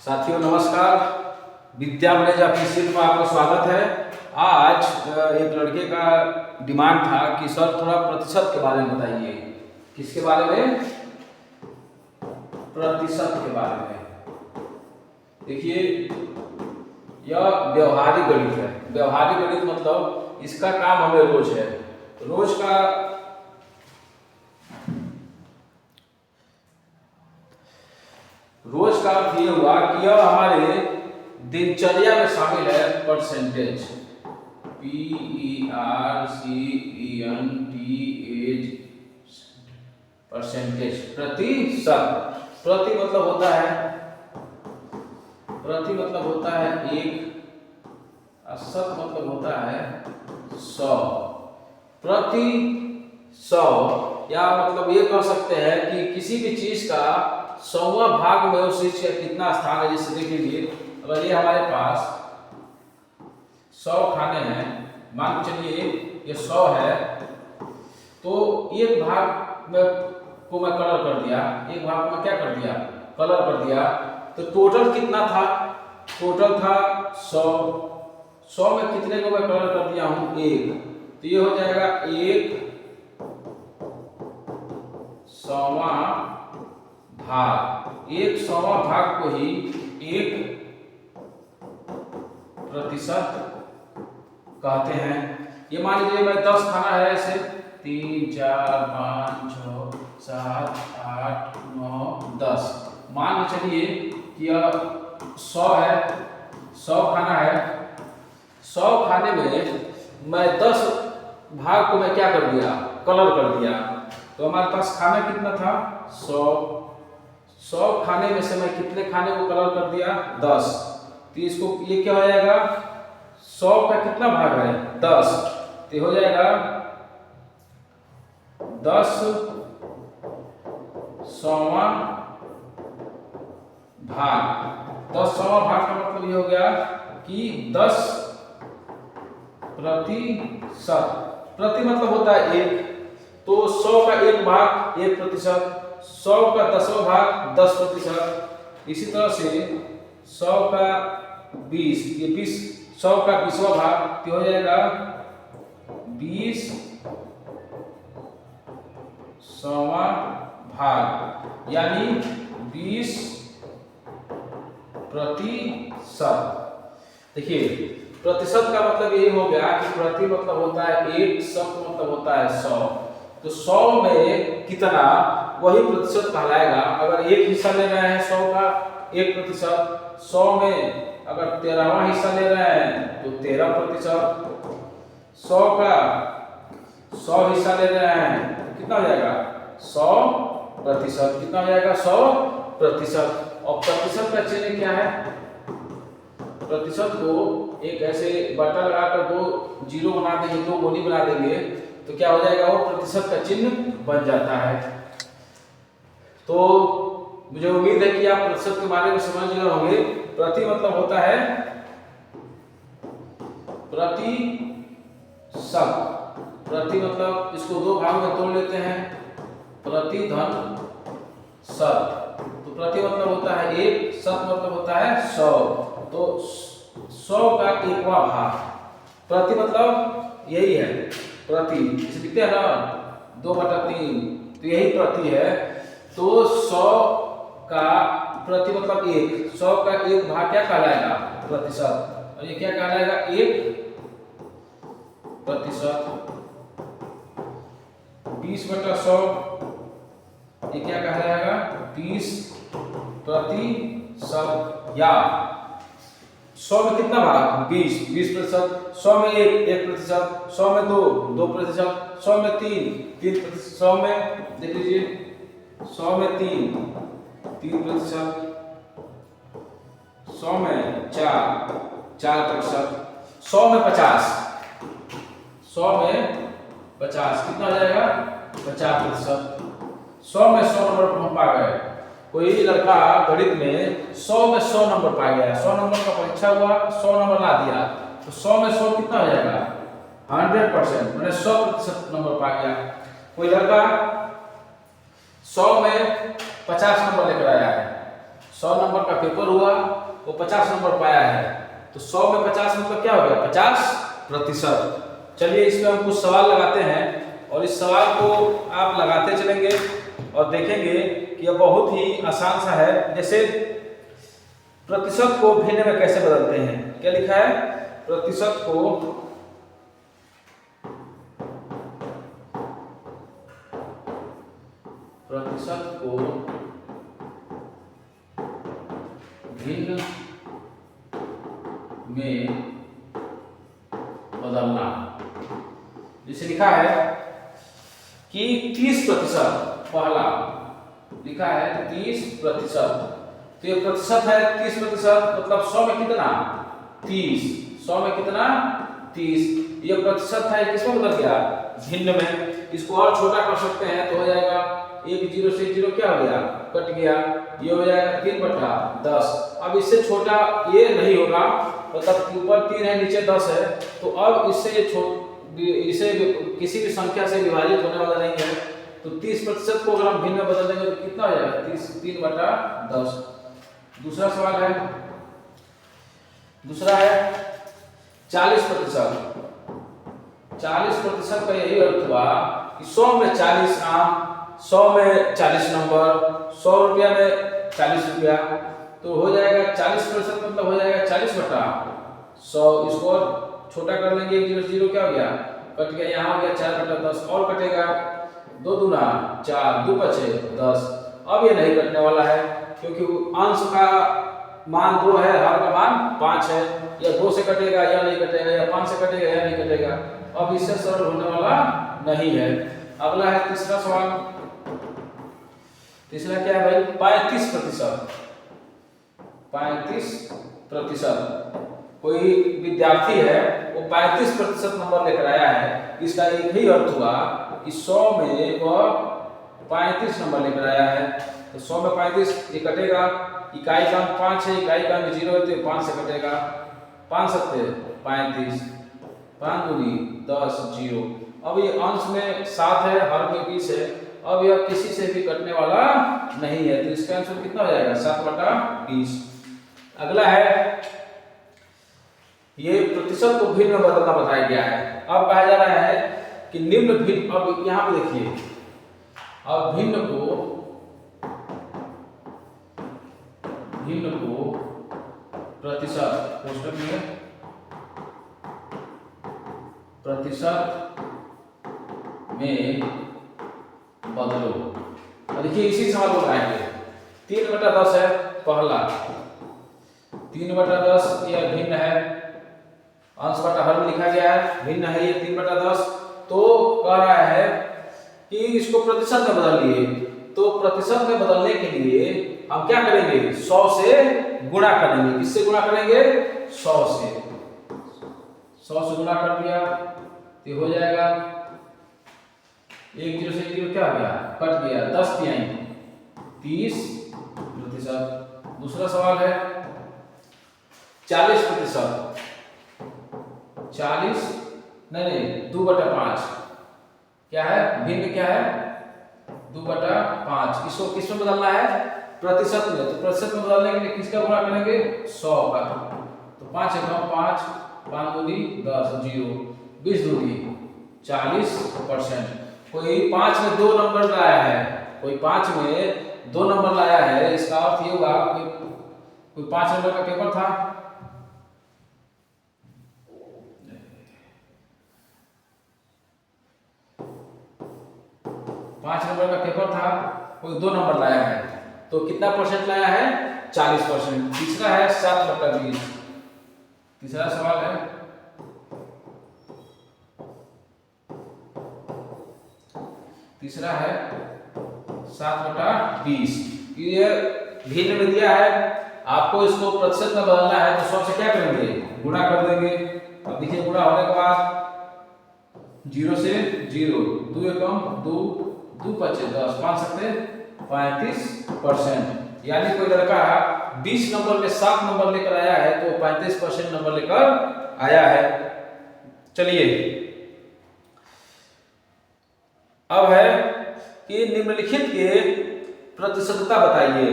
साथियों नमस्कार। विद्या village official में आपका स्वागत है। आज एक लड़के का डिमांड था कि सर थोड़ा प्रतिशत के बारे में बताइए। किसके बारे में? प्रतिशत के बारे में। देखिए, यह व्यवहारिक गणित है। व्यवहारिक गणित मतलब इसका काम हमें रोज है। रोज का अर्थ ये हुआ कि यह हमारे दिनचर्या में शामिल है। परसेंटेज, PERCENTAGE, परसेंटेज, प्रतिशत। प्रति मतलब होता है एक, शत मतलब होता है 100। प्रति 100 या मतलब ये कह सकते हैं कि किसी भी चीज का 100वां भाग में उस चीज का कितना स्थान है। जैसे देख लीजिए, अगर ये हमारे पास 100 खाने हैं, मान के चलिए ये 100 है, तो एक भाग में को मैं कलर कर दिया, एक भाग में क्या कर दिया? कलर कर दिया। तो टोटल कितना था? टोटल था 100। 100 में कितने को मैं कलर कर दिया हूं? 1। तो ये हो जाएगा 1/100वां भाग। 1/100वां भाग को ही 1% कहते हैं। ये मान लीजिए मैं 10 खाना है, ऐसे 3 4 5 6 7 8 9 10। मान के चलिए कि यह 100 है, 100 खाना है। 100 खाने में मैं 10 भाग को मैं क्या कर दिया? कलर कर दिया। तो हमारे पास खाना कितना था? 100। 100 खाने में से मैं कितने खाने को कलर कर दिया? 10। तो इसको ये क्या हो जाएगा? 100 का कितना भाग है? 10। तो हो जाएगा 10/100वां भाग। 10/100वां भाग का मतलब ये हो गया कि 10%। प्रति मतलब होता है एक, तो 100 का एक भाग 1%, 100 का 10वां भाग 10%। इसी तरह से 100 का 20, ये 100 का 20वां भाग तो हो जाएगा 20/100वां भाग, यानी 20%। देखिए, प्रतिशत का मतलब यही हो गया कि प्रति मतलब होता है एक, शत मतलब होता है 100। तो 100 में कितना, वही प्रतिशत कहलाएगा। अगर एक हिस्सा ले रहे हैं 100 का 1%, 100 में अगर 13वां हिस्सा ले रहे हैं तो 13%, 100 का 100 हिस्सा ले रहे हैं तो कितना हो जाएगा? 100%। कितना हो जाएगा? 100%। और प्रतिशत का चिन्ह क्या है? प्रतिशत को एक ऐसे बटा लगाकर 2 जीरो बना देंगे, 2 गोली बना देंगे, तो क्या हो जाएगा? वो प्रतिशत का चिन्ह बन जाता है। तो मुझे उम्मीद है कि आप प्रतिशत के बारे में समझ गए होंगे। प्रति मतलब होता है प्रतिशत। प्रति मतलब इसको 2 भागों में तोड़ लेते हैं, प्रति धन शत। तो प्रति मतलब होता है एक, शत मतलब होता है 100। तो 100 का 1वां भाग। प्रति मतलब यही है प्रति, इसे लिखते हैं ना 2/3, तो यही प्रति है। तो 100 का प्रति मतलब 1, 100 का 1 भाग क्या कहलाएगा? प्रतिशत। और ये क्या कहलाएगा? 1%। 20/100 ये क्या कहलाएगा? 20%। या 100 में कितना भाग? 20%। 100 में 1%। 100 में 2%। 100 में 3%। 100 में देख लीजिए, 100 में 3%। 100 में 4%। 100 में 50। 100 में 50 कितना हो जाएगा? 50%। 100 में 100 नंबर हम पा गए। कोई लड़का गणित में 100 में 100 नंबर पा गया, 100 नंबर का परीक्षा हुआ, 100 नंबर ला दिया, तो 100 में 100 कितना हो जाएगा? 100%, मैंने 100% नंबर पा गया। कोई लड़का 100 में 50 नंबर लेकर आया है, 100 नंबर का पेपर हुआ, वो 50 नंबर पाया है, तो 100 में 50 मतलब क्या हो गया 50%। चलिए इस पे हम कुछ सवाल लगाते हैं और इस सवाल को आप लगाते चलेंगे और देखेंगे कि यह बहुत ही आसान सा है। जैसे प्रतिशत को भिन्न में कैसे बदलते हैं, क्या लिखा है, प्रतिशत को भिन्न में बदलना। जैसे लिखा है कि 30%, पहला लिखा है 30%, तो ये प्रतिशत है 30%, मतलब 100 में कितना 30, 100 में कितना 30, ये प्रतिशत है, किसमें बदल गया भिन्न में। इसको और छोटा कर सकते हैं तो हो जाएगा 1 0 से 0 क्या हो गया कट गया, ये हो जाएगा 3/10। अब इससे छोटा ये नहीं होगा, मतलब ऊपर 3 है नीचे 10 है, तो अब इसे किसी भी संख्या से विभाजित होने वाला नहीं है, तो 30% को अगर हम भिन्न में बदल देंगे तो कितना हो जाएगा 3/10। दूसरा सवाल है, दूसरा है 40%। 40% का यही अर्थ हुआ कि 100 में 40 आम, 100 में 40 नंबर, 100 रुपया में 40 रुपया, तो हो जाएगा 40% मतलब हो जाएगा 40/100। इसको और छोटा कर लेंगे, 1 0 से 0 क्या हो गया कट गया, यहाँ हो गया 4/10 और कटेगा, 2 दूना 4, 2 बचे 10। अब ये नहीं कटने वाला है क्योंकि अंश का मान 2 है, हर का मान 5 है, या 2 से कटेगा या नहीं कटेगा, या 5 से कटेगा या नहीं कटेगा, अब इससे सरल होने वाला नहीं है। अगला है तीसरा सवाल, तीसरा क्या है भाई 35%। 35%, कोई विद्यार्थी है वो 35% नंबर लेकर आया है, इसका एक ही अर्थ हुआ कि 100 में वह 35 नंबर लेकर आया है, तो 100 में 35 ये कटेगा, इकाई का अंक 5 है, इकाई का अंक 0 है, तो 5 से कटेगा, 5 सत्ते 35, 5 दूनी 10 0। अब ये अंश में 7 है, हर में 20 है, अब यह किसी से भी कटने वाला नहीं है, तो इसका आंसर कितना हो जाएगा 7/20। अगला है, ये प्रतिशत को भिन्न में बदलना बताया गया है। अब कहा जा रहा है कि निम्न भिन्न, अब यहां पे देखिए, अब भिन्न को प्रतिशत कोष्टक में प्रतिशत में बदलो। देखिए इसी सवाल को लाएंगे, 3/10 है पहला, 3/10 यह भिन्न है, अंश बटा हर में लिखा गया है, भिन्न है ये 3/10, तो कह रहा है कि इसको प्रतिशत में बदल लिए, तो प्रतिशत में बदलने के लिए हम क्या करेंगे 100 से गुणा करेंगे। किससे गुणा करेंगे 100 से, 100 से गुणा कर दिया तो हो जाएगा 1 0 से 0 क्या हो गया कट गया, 10 तिहाई 30%। दूसरा सवाल है 40%, 40 नहीं 2/5 क्या है भिन्न, क्या है 2/5, इसको किस में बदलना है प्रतिशत में, तो प्रतिशत में बदलने के लिए किसका गुणा करेंगे 100 का, तो 5 × 5 5 दूनी 10 0 20 दूनी 40%। कोई 5 में 2 नंबर लाया है, कोई 5 में 2 नंबर लाया है, इसका अर्थ ये होगा कोई 5 नंबर का पेपर था, कोई 2 नंबर लाया है, तो कितना परसेंट लाया है 40%। तीसरा है 7/20। तीसरा सवाल है तीसरा है 7/20, ये भिन्न में दिया है, आपको इसको प्रतिशत में बदलना है, तो 100 से क्या करेंगे गुणा कर देंगे। अब देखिए गुणा होने के बाद 0 से 0 2 एकम 2 2 पचे 10 5 सकते 35%, यानी कोई लड़का 20 नंबर में 7 नंबर लेकर आया है तो 35% नंबर लेकर आया है। चलिए अब है कि निम्नलिखित के प्रतिशतता बताइए।